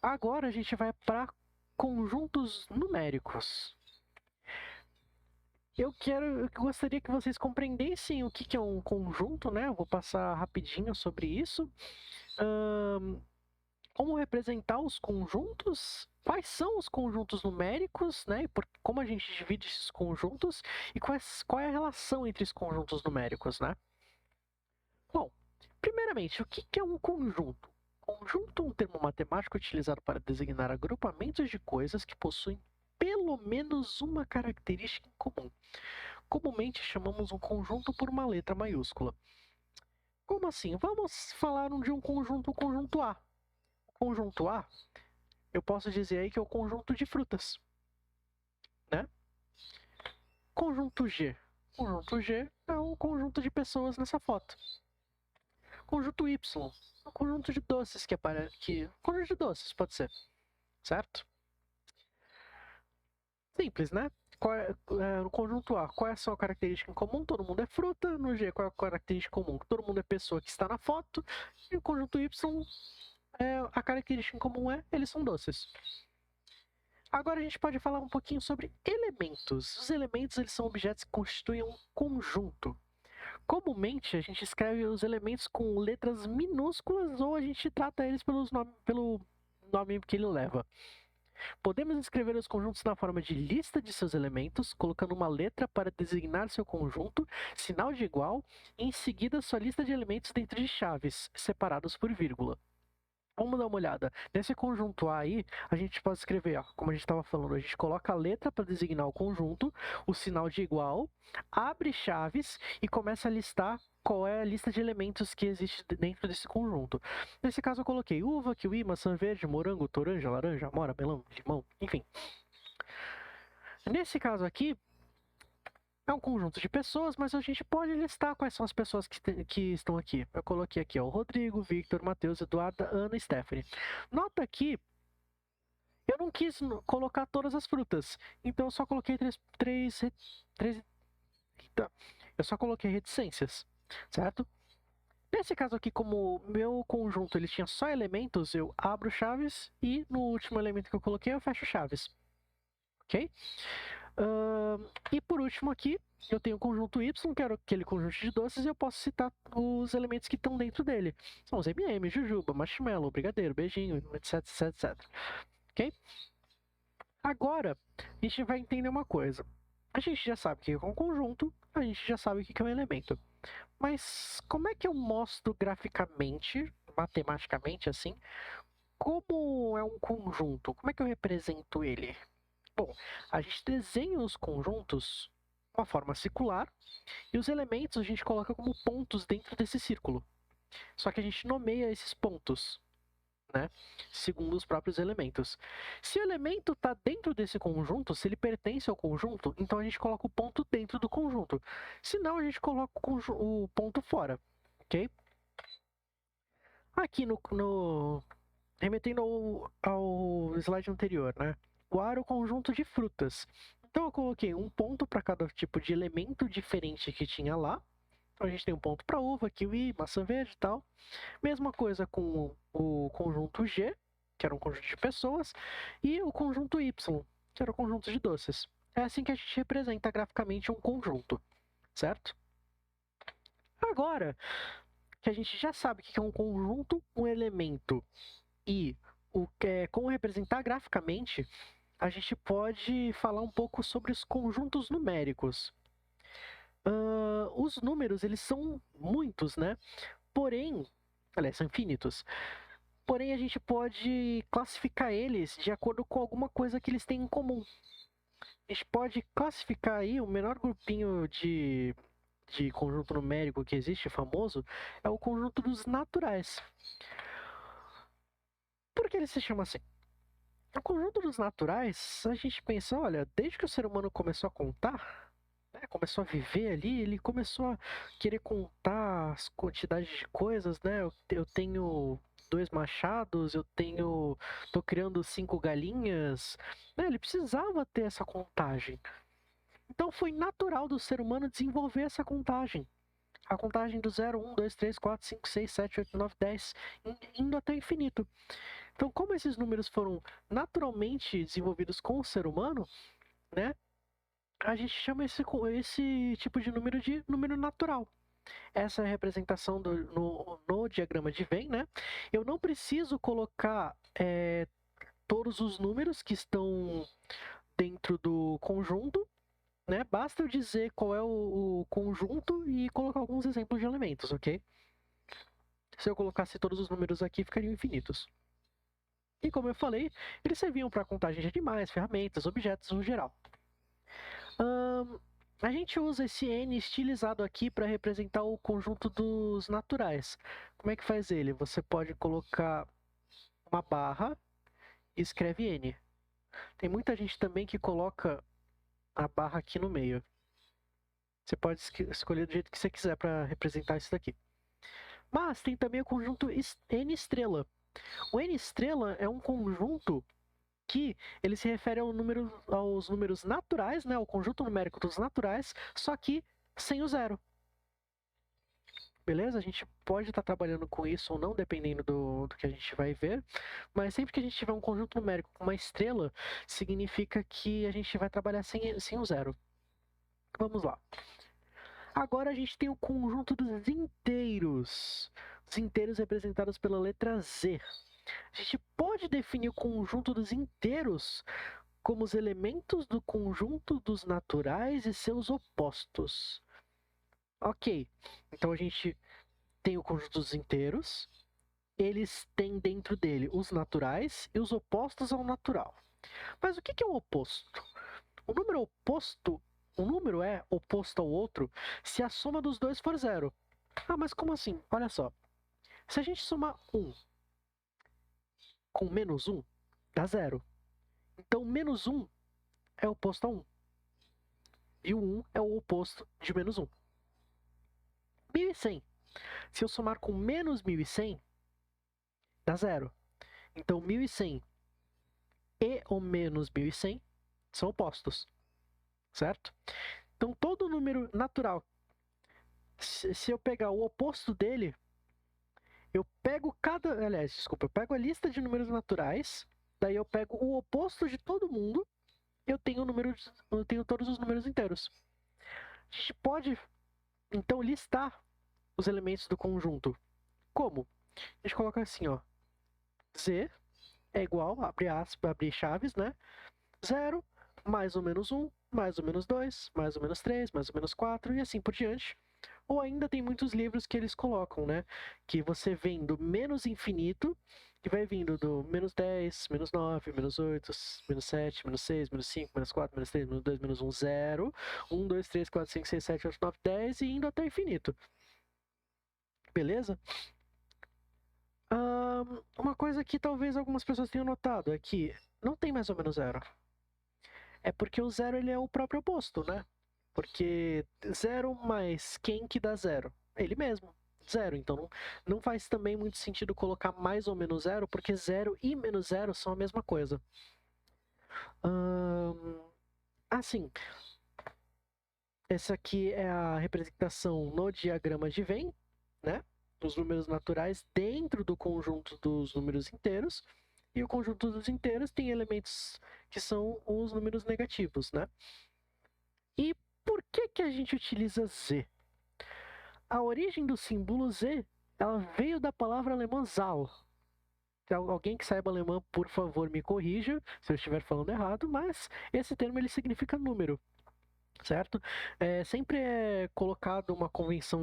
Agora a gente vai para conjuntos numéricos. Eu gostaria que vocês compreendessem o que é um conjunto, né? Eu vou passar rapidinho sobre isso. Como representar os conjuntos, quais são os conjuntos numéricos, né? Como a gente divide esses conjuntos e qual é a relação entre os conjuntos numéricos, né? Bom, primeiramente, o que é um conjunto? Conjunto é um termo matemático utilizado para designar agrupamentos de coisas que possuem pelo menos uma característica em comum. Comumente chamamos um conjunto por uma letra maiúscula. Como assim? Vamos falar de um conjunto, o conjunto A. O conjunto A, eu posso dizer aí que é o conjunto de frutas, né? Conjunto G. Conjunto G é o conjunto de pessoas nessa foto. Conjunto Y, o conjunto de doces que aparece aqui. Conjunto de doces, pode ser, certo? Simples, né? No conjunto A, qual é a sua característica em comum? Todo mundo é fruta. No G, qual é a característica comum? Todo mundo é pessoa que está na foto. E o conjunto Y, a característica em comum eles são doces. Agora a gente pode falar um pouquinho sobre elementos. Os elementos eles são objetos que constituem um conjunto. Comumente a gente escreve os elementos com letras minúsculas ou a gente trata eles pelo nome que ele leva. Podemos escrever os conjuntos na forma de lista de seus elementos, colocando uma letra para designar seu conjunto, sinal de igual, e em seguida sua lista de elementos dentro de chaves, separados por vírgula. Vamos dar uma olhada. Nesse conjunto A aí, a gente pode escrever, ó, como a gente estava falando, a gente coloca a letra para designar o conjunto, o sinal de igual, abre chaves e começa a listar qual é a lista de elementos que existe dentro desse conjunto. Nesse caso eu coloquei uva, kiwi, maçã verde, morango, toranja, laranja, amora, melão, limão, enfim. Nesse caso aqui, é um conjunto de pessoas, mas a gente pode listar quais são as pessoas que estão aqui. Eu coloquei aqui, ó, Rodrigo, Victor, Matheus, Eduarda, Ana e Stephanie. Nota que eu não quis colocar todas as frutas, então eu só coloquei eu só coloquei reticências, certo? Nesse caso aqui, como meu conjunto ele tinha só elementos, eu abro chaves e no último elemento que eu coloquei eu fecho chaves, ok? E por último aqui, eu tenho o conjunto Y, que era aquele conjunto de doces, e eu posso citar os elementos que estão dentro dele. São os M&M, jujuba, marshmallow, brigadeiro, beijinho, etc, etc, etc. Ok? Agora, a gente vai entender uma coisa. A gente já sabe o que é um conjunto, a gente já sabe o que é um elemento. Mas como é que eu mostro graficamente, matematicamente assim, como é um conjunto? Como é que eu represento ele? Bom, a gente desenha os conjuntos de uma forma circular e os elementos a gente coloca como pontos dentro desse círculo. Só que a gente nomeia esses pontos, né? Segundo os próprios elementos. Se o elemento está dentro desse conjunto, se ele pertence ao conjunto, então a gente coloca o ponto dentro do conjunto. Se não, a gente coloca o ponto fora, ok? Aqui remetendo ao slide anterior, né? O A era o conjunto de frutas. Então eu coloquei um ponto para cada tipo de elemento diferente que tinha lá. Então a gente tem um ponto para uva, kiwi, maçã verde e tal. Mesma coisa com o conjunto G, que era um conjunto de pessoas, e o conjunto Y, que era o conjunto de doces. É assim que a gente representa graficamente um conjunto, certo? Agora que a gente já sabe o que é um conjunto, um elemento e como representar graficamente, a gente pode falar um pouco sobre os conjuntos numéricos. Os números, eles são muitos, né? Porém, aliás, são infinitos. Porém, a gente pode classificar eles de acordo com alguma coisa que eles têm em comum. A gente pode classificar aí o menor grupinho de conjunto numérico que existe, famoso, é o conjunto dos naturais. Por que ele se chama assim? O conjunto dos naturais, a gente pensa, olha, desde que o ser humano começou a contar, né, começou a viver ali, ele começou a querer contar as quantidades de coisas, né? Eu tenho 2 machados, tô criando 5 galinhas, né? Ele precisava ter essa contagem. Então foi natural do ser humano desenvolver essa contagem. a contagem do 0, 1, 2, 3, 4, 5, 6, 7, 8, 9, 10, indo até o infinito. Então, como esses números foram naturalmente desenvolvidos com o ser humano, né, a gente chama esse tipo de número natural. Essa é a representação no diagrama de Venn, né? Eu não preciso colocar todos os números que estão dentro do conjunto, né? Basta eu dizer qual é o conjunto e colocar alguns exemplos de elementos, ok? Se eu colocasse todos os números aqui, ficariam infinitos. E como eu falei, eles serviam para contagem de animais, ferramentas, objetos no geral. A gente usa esse N estilizado aqui para representar o conjunto dos naturais. Como é que faz ele? Você pode colocar uma barra e escreve N. Tem muita gente também que coloca a barra aqui no meio. Você pode escolher do jeito que você quiser para representar isso daqui. Mas tem também o conjunto N estrela. O N estrela é um conjunto que ele se refere aos números naturais, né, ao conjunto numérico dos naturais, só que sem o zero. Beleza? A gente pode estar trabalhando com isso ou não, dependendo do que a gente vai ver, mas sempre que a gente tiver um conjunto numérico com uma estrela, significa que a gente vai trabalhar sem o zero. Vamos lá. Agora a gente tem o conjunto dos inteiros. Os inteiros representados pela letra Z. A gente pode definir o conjunto dos inteiros como os elementos do conjunto dos naturais e seus opostos. Ok, então a gente tem o conjunto dos inteiros, eles têm dentro dele os naturais e os opostos ao natural. Mas o que é o oposto? O número é oposto ao outro se a soma dos dois for zero. Ah, mas como assim? Olha só. Se a gente somar 1 com menos 1, dá zero. Então, menos 1 é oposto a 1. E o 1 é o oposto de menos 1. 1100. Se eu somar com menos 1100, dá zero. Então, 1100 e o menos 1100 são opostos. Certo? Então, todo número natural, se eu pegar o oposto dele, eu pego eu pego a lista de números naturais, daí eu pego o oposto de todo mundo, eu tenho todos os números inteiros. A gente pode, então, listar os elementos do conjunto. Como? A gente coloca assim, ó. Z é igual, abre chaves, né? 0, mais ou menos 1, mais ou menos 2, mais ou menos 3, mais ou menos 4, e assim por diante. Ou ainda tem muitos livros que eles colocam, né? Que você vem do menos infinito, que vai vindo do menos 10, menos 9, menos 8, menos 7, menos 6, menos 5, menos 4, menos 3, menos 2, menos 1, 0, 1, 2, 3, 4, 5, 6, 7, 8, 9, 10 e indo até o infinito. Beleza? Uma coisa que talvez algumas pessoas tenham notado é que não tem mais ou menos zero. É porque o zero ele é o próprio oposto, né? Porque 0 mais quem que dá 0? Ele mesmo, 0. Então não faz também muito sentido colocar mais ou menos 0, porque 0 e menos 0 são a mesma coisa. Assim, essa aqui é a representação no diagrama de Venn, né? Os números naturais dentro do conjunto dos números inteiros. E o conjunto dos inteiros tem elementos que são os números negativos, né? E por que a gente utiliza Z? A origem do símbolo Z, ela veio da palavra alemã Zahl. Alguém que saiba alemão, por favor, me corrija se eu estiver falando errado, mas esse termo ele significa número, certo? Sempre é colocado uma convenção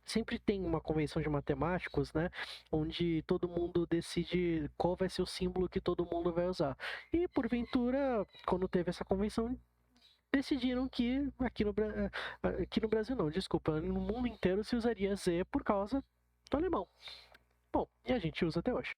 sempre tem uma convenção de matemáticos, né, onde todo mundo decide qual vai ser o símbolo que todo mundo vai usar. E porventura, quando teve essa convenção, decidiram que aqui no Brasil não, desculpa, no mundo inteiro se usaria Z por causa do alemão. Bom, e a gente usa até hoje.